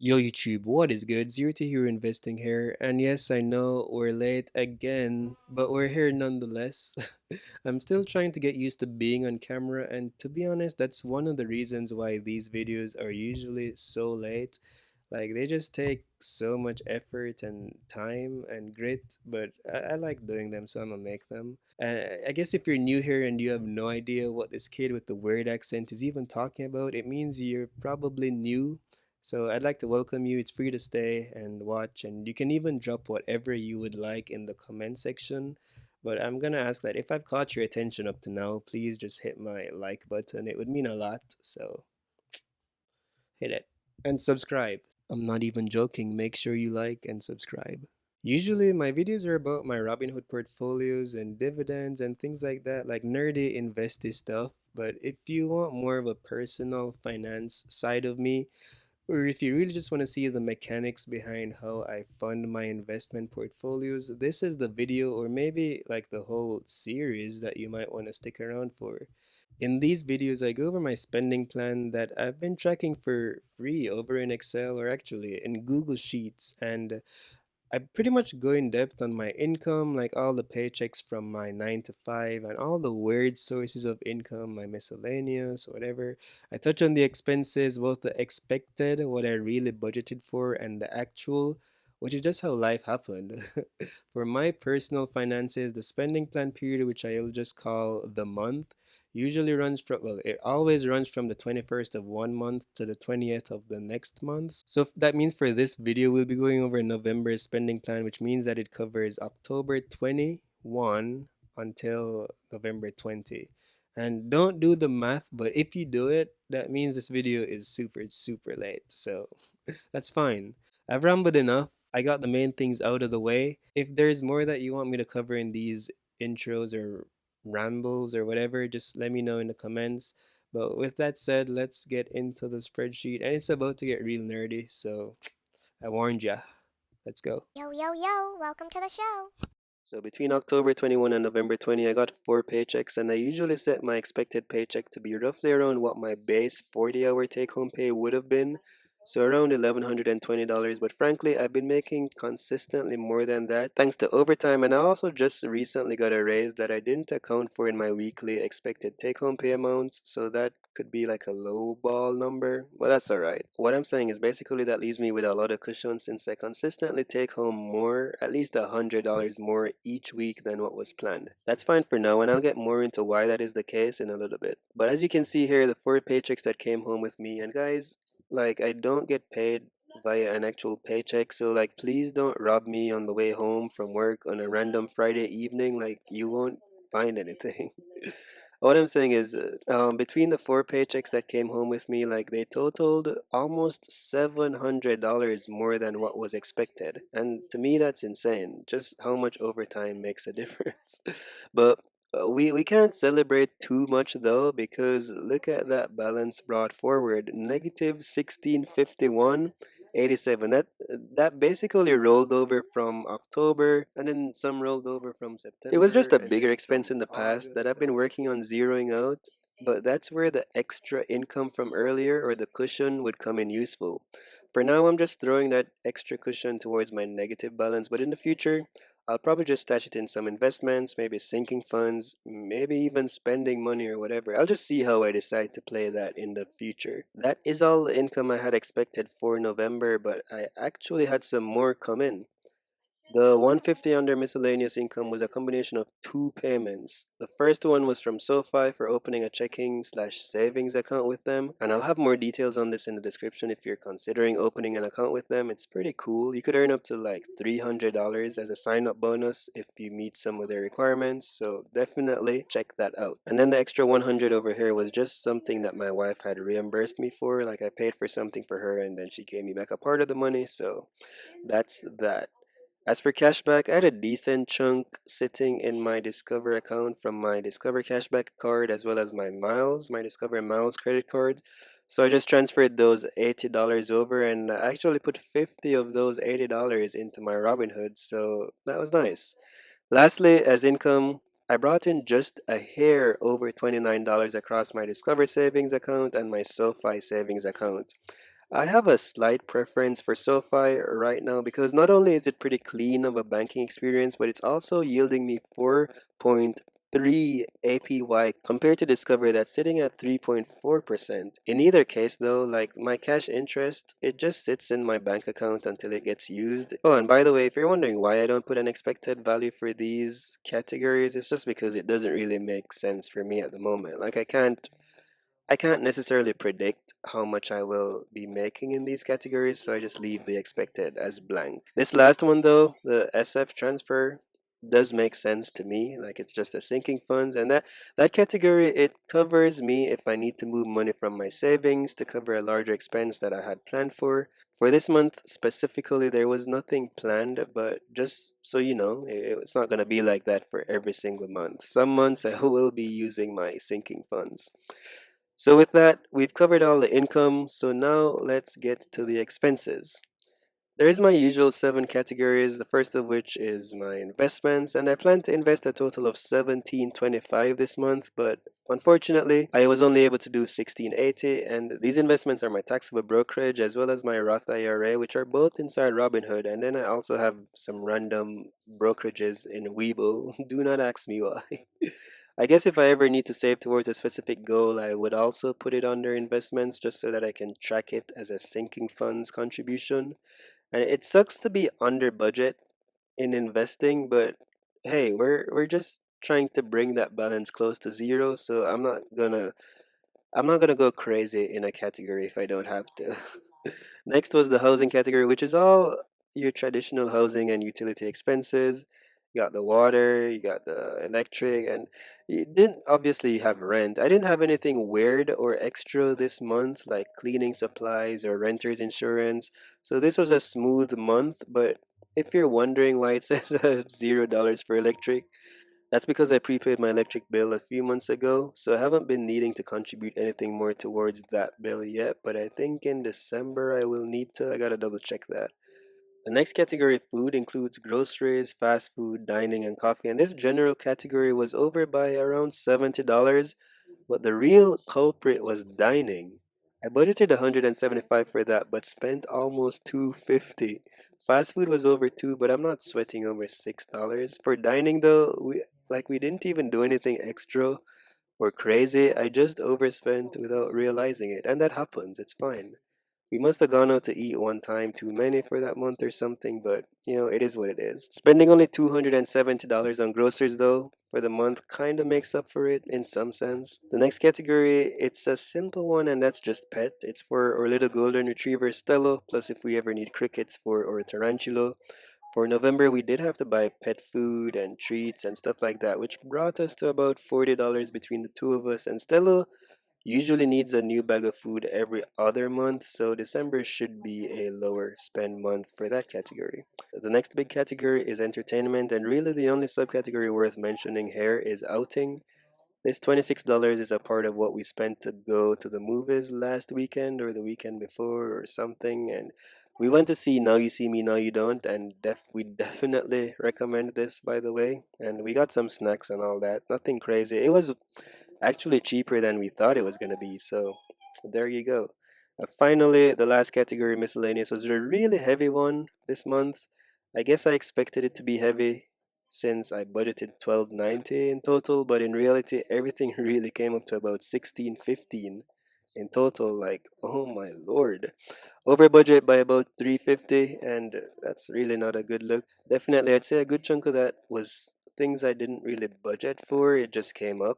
Yo YouTube, what is good? Zero to Hero Investing here. And yes, I know we're late again, but we're here nonetheless. I'm still trying to get used to being on camera, and to be honest, that's one of the reasons why these videos are usually so late. Like they just take so much effort and time and grit, but I like doing them, so I'm gonna make them. And I guess if you're new here and you have no idea what this kid with the weird accent is even talking about, it means you're probably new, so I'd like to welcome you. It's free to stay and watch, and you can even drop whatever you would like in the comment section. But I'm gonna ask that if I've caught your attention up to now, please just hit my like button. It would mean a lot. So hit it and subscribe. I'm not even joking. Make sure you like and subscribe. Usually, my videos are about my Robinhood portfolios and dividends and things like that, like nerdy investy stuff. But if you want more of a personal finance side of me, or if you really just want to see the mechanics behind how I fund my investment portfolios, this is the video, or maybe like the whole series that you might want to stick around for. In these videos, I go over my spending plan that I've been tracking for free over in Excel, or actually in Google Sheets, and I pretty much go in depth on my income, like all the paychecks from my 9 to 5 and all the weird sources of income, my miscellaneous, whatever. I touch on the expenses, both the expected, what I really budgeted for, and the actual, which is just how life happened. For my personal finances, the spending plan period, which I'll just call the month, usually runs from, well, it always runs from the 21st of one month to the 20th of the next month. So that means for this video, we'll be going over November's spending plan, which means that it covers October 21 until November 20. And don't do the math, but if you do it, that means this video is super, super late. So that's fine. I've rambled enough. I got the main things out of the way. If there's more that you want me to cover in these intros or rambles or whatever, just let me know in the comments. But with that said, let's get into the spreadsheet. And it's about to get real nerdy, so I warned ya. Let's go. Yo, yo, yo, welcome to the show. So between October 21 and November 20, I got 4 paychecks, and I usually set my expected paycheck to be roughly around what my base 40-hour take-home pay would have been, so around $1,120. But frankly, I've been making consistently more than that thanks to overtime, and I also just recently got a raise that I didn't account for in my weekly expected take-home pay amounts, so that could be like a low ball number. Well, that's alright. What I'm saying is basically that leaves me with a lot of cushion since I consistently take home more, at least $100 more each week than what was planned. That's fine for now, and I'll get more into why that is the case in a little bit. But as you can see here, the 4 paychecks that came home with me, and guys, like I don't get paid via an actual paycheck, so like please don't rob me on the way home from work on a random Friday evening. Like you won't find anything. What I'm saying is, between the 4 paychecks that came home with me, like they totaled almost $700 more than what was expected. And to me, that's insane. Just how much overtime makes a difference. But we can't celebrate too much though, because look at that balance brought forward, negative 1651.87. That basically rolled over from October, and then some rolled over from September. It was just a bigger expense in the past that I've been working on zeroing out, but that's where the extra income from earlier, or the cushion, would come in useful. For now, I'm just throwing that extra cushion towards my negative balance, but in the future, I'll probably just stash it in some investments, maybe sinking funds, maybe even spending money or whatever. I'll just see how I decide to play that in the future. That is all the income I had expected for November, but I actually had some more come in. The 150 under miscellaneous income was a combination of 2 payments. The first one was from SoFi for opening a checking/savings account with them, and I'll have more details on this in the description if you're considering opening an account with them. It's pretty cool. You could earn up to like $300 as a sign-up bonus if you meet some of their requirements, so definitely check that out. And then the extra 100 over here was just something that my wife had reimbursed me for. Like I paid for something for her and then she gave me back a part of the money, so that's that. As for cashback, I had a decent chunk sitting in my Discover account from my Discover cashback card as well as my Discover Miles credit card. So I just transferred those $80 over, and I actually put 50 of those $80 into my Robinhood, so that was nice. Lastly, as income, I brought in just a hair over $29 across my Discover savings account and my SoFi savings account. I have a slight preference for SoFi right now because not only is it pretty clean of a banking experience, but it's also yielding me 4.3 APY compared to Discover that's sitting at 3.4%. In either case though, like my cash interest, it just sits in my bank account until it gets used. Oh, and by the way, if you're wondering why I don't put an expected value for these categories, it's just because it doesn't really make sense for me at the moment. Like I can't necessarily predict how much I will be making in these categories, so I just leave the expected as blank. This last one, though, the SF transfer, does make sense to me. Like it's just a sinking funds, and that category it covers me if I need to move money from my savings to cover a larger expense that I had planned for. For this month specifically, there was nothing planned, but just so you know, it's not gonna be like that for every single month. Some months I will be using my sinking funds. So with that, we've covered all the income, so now let's get to the expenses. There's my usual seven categories, the first of which is my investments, and I plan to invest a total of 1725 this month, but unfortunately, I was only able to do 1680, and these investments are my taxable brokerage as well as my Roth IRA, which are both inside Robinhood, and then I also have some random brokerages in Webull. Do not ask me why. I guess if I ever need to save towards a specific goal, I would also put it under investments just so that I can track it as a sinking funds contribution. And it sucks to be under budget in investing, but hey, we're just trying to bring that balance close to zero, so I'm not gonna go crazy in a category if I don't have to. Next was the housing category, which is all your traditional housing and utility expenses. You got the water, you got the electric, and you didn't obviously have rent. I didn't have anything weird or extra this month, like cleaning supplies or renter's insurance. So this was a smooth month, but if you're wondering why it says $0 for electric, that's because I prepaid my electric bill a few months ago, so I haven't been needing to contribute anything more towards that bill yet, but I think in December I will need to. I gotta double check that. The next category, food, includes groceries, fast food, dining, and coffee, and this general category was over by around $70, but the real culprit was dining. I budgeted 175 for that, but spent almost 250. Fast food was over two, but I'm not sweating over $6. For dining though, we didn't even do anything extra or crazy. I just overspent without realizing it, and that happens. It's fine. We must have gone out to eat one time too many for that month or something, but it is what it is. Spending only $270 on groceries though for the month kind of makes up for it in some sense. The next category, it's a simple one and that's just pet. It's for our little golden retriever Stello, plus if we ever need crickets for our tarantulo. For November, we did have to buy pet food and treats and stuff like that, which brought us to about $40 between the two of us. And Stello usually needs a new bag of food every other month, so December should be a lower spend month for that category. The next big category is entertainment, and really the only subcategory worth mentioning here is outing. This $26 is a part of what we spent to go to the movies last weekend or the weekend before or something, and we went to see Now You See Me, Now You Don't, and we definitely recommend this, by the way. And we got some snacks and all that. Nothing crazy. It was actually cheaper than we thought it was going to be. So there you go. Finally, the last category, miscellaneous, was a really heavy one this month. I guess I expected it to be heavy since I budgeted 1290 in total, but in reality, everything really came up to about 1615 in total. Like, oh my lord, over budget by about 350, and that's really not a good look. Definitely, I'd say a good chunk of that was things I didn't really budget for. It just came up.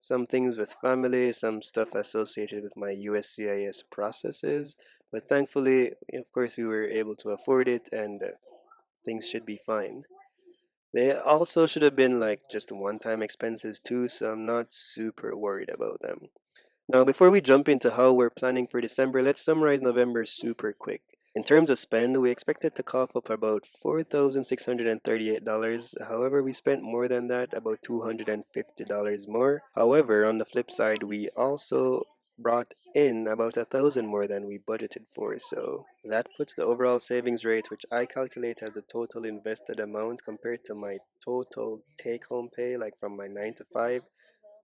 Some things with family, some stuff associated with my USCIS processes. But thankfully, of course, we were able to afford it, and things should be fine. They also should have been like just one-time expenses too, so I'm not super worried about them. Now, before we jump into how we're planning for December, let's summarize November super quick. In terms of spend, we expected to cough up about $4,638. However, we spent more than that, about $250 more. However, on the flip side, we also brought in about 1,000 more than we budgeted for. So that puts the overall savings rate, which I calculate as the total invested amount compared to my total take home pay, like from my 9 to 5,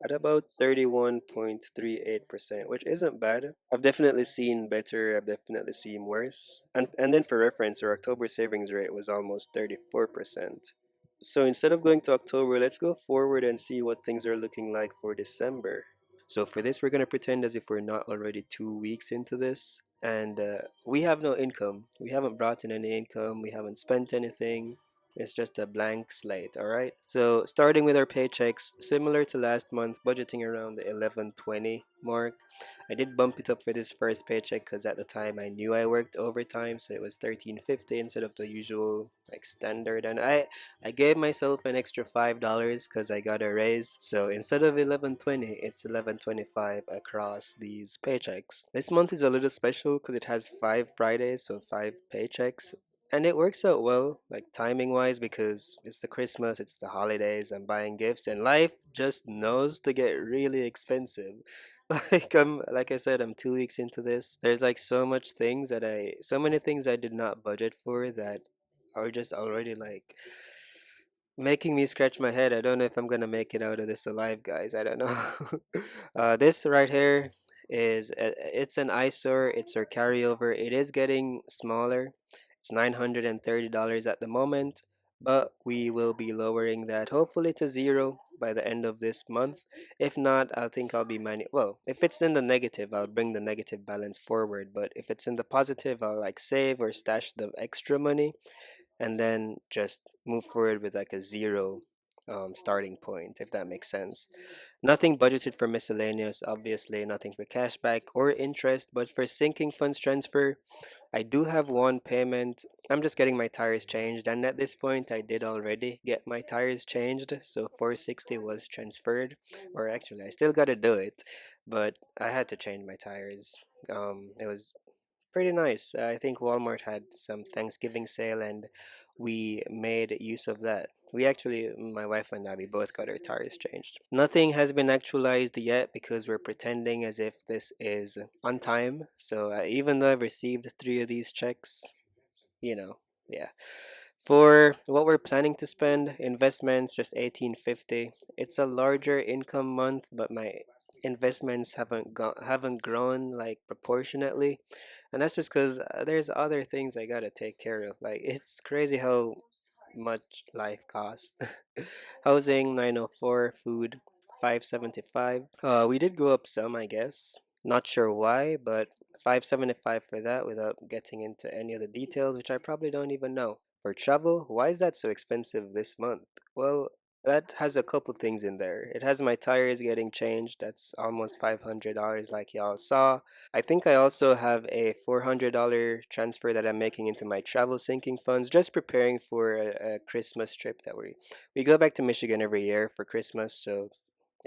at about 31.38%, which isn't bad. I've definitely seen better, I've definitely seen worse. And then for reference, our October savings rate was almost 34%. So instead of going to October, let's go forward and see what things are looking like for December. So for this, we're going to pretend as if we're not already 2 weeks into this. And we have no income. We haven't brought in any income. We haven't spent anything. It's just a blank slate, all right? So starting with our paychecks, similar to last month, budgeting around the 1120 mark. I did bump it up for this first paycheck because at the time I knew I worked overtime, so it was 1350 instead of the usual like standard. And I gave myself an extra $5 because I got a raise. So instead of 1120, it's 1125 across these paychecks. This month is a little special because it has 5 Fridays, so 5 paychecks. And it works out well, like timing wise, because it's the Christmas, it's the holidays, I'm buying gifts, and life just knows to get really expensive. Like I said, I'm 2 weeks into this. There's like so many things I did not budget for that are just already like making me scratch my head. I don't know if I'm gonna make it out of this alive, guys. I don't know. This right here it's an eyesore. It's our carryover. It is getting smaller. It's $930 at the moment, but we will be lowering that hopefully to zero by the end of this month. If not, I think I'll be well, if it's in the negative, I'll bring the negative balance forward. But if it's in the positive, I'll like save or stash the extra money and then just move forward with like a zero starting point, if that makes sense. Nothing budgeted for miscellaneous, obviously, nothing for cashback or interest, but for sinking funds transfer, I do have one payment. I'm just getting my tires changed, and at this point, I did already get my tires changed, so 460 was transferred, or actually, I still gotta do it, but I had to change my tires. It was pretty nice. I think Walmart had some Thanksgiving sale and we made use of that. We actually, my wife and I, we both got our tires changed. Nothing has been actualized yet because we're pretending as if this is on time. So even though I've received 3 of these checks, you know, yeah. For what we're planning to spend, investments just 1850. It's a larger income month, but my investments haven't grown like proportionately, and that's just because there's other things I gotta take care of. Like it's crazy how much life costs. Housing 904, food 575. We did go up some, I guess. Not sure why, but 575 for that without getting into any of the details, which I probably don't even know. For travel, why is that so expensive this month? Well, that has a couple things in there. It has my tires getting changed. That's almost $500 like y'all saw. I think I also have a $400 transfer that I'm making into my travel sinking funds, just preparing for a Christmas trip that we go back to Michigan every year for Christmas. So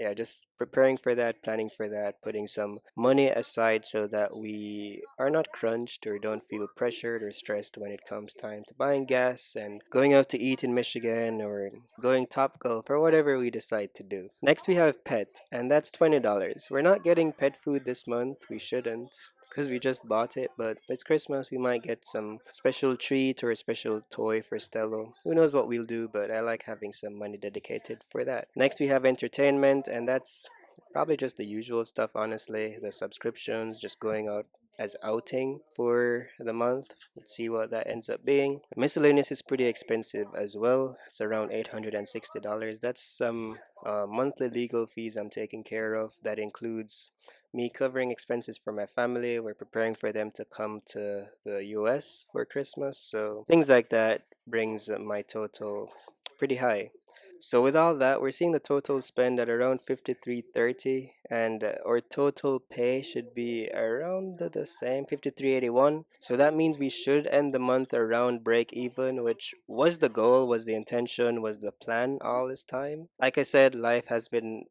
yeah, just preparing for that, planning for that, putting some money aside so that we are not crunched or don't feel pressured or stressed when it comes time to buying gas and going out to eat in Michigan or going top golf or whatever we decide to do. Next, we have pet, and that's $20. We're not getting pet food this month. We shouldn't because we just bought it, but it's Christmas. We might get some special treat or a special toy for Stello. Who knows what we'll do, but I like having some money dedicated for that. Next, we have entertainment, and that's probably just the usual stuff, honestly. The subscriptions, just going out as outing for the month. Let's see what that ends up being. Miscellaneous is pretty expensive as well. It's around $860. That's some monthly legal fees I'm taking care of. That includes me covering expenses for my family. We're preparing for them to come to the US for Christmas. So things like that brings my total pretty high. So with all that, we're seeing the total spend at around 5330 and our total pay should be around the same 5381. So that means we should end the month around break even, which was the goal, was the intention, was the plan all this time. Like I said, life has been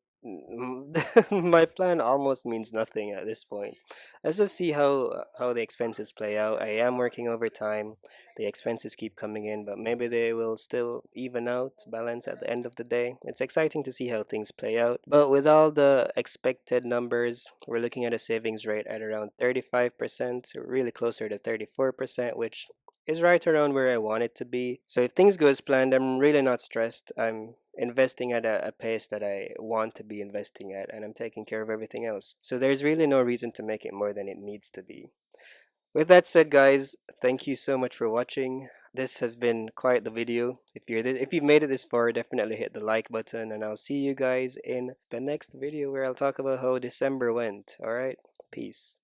my plan almost means nothing at this point. Let's just see how the expenses play out. I am working overtime. The expenses keep coming in, but maybe they will still even out, balance at the end of the day. It's exciting to see how things play out. But with all the expected numbers, we're looking at a savings rate at around 35%, really closer to 34%, which is right around where I want it to be. So if things go as planned, I'm really not stressed. I'm investing at a pace that I want to be investing at, and I'm taking care of everything else. So there's really no reason to make it more than it needs to be. With that said, guys, thank you so much for watching. This has been quite the video. If you've made it this far, definitely hit the like button, and I'll see you guys in the next video where I'll talk about how December went. All right, peace.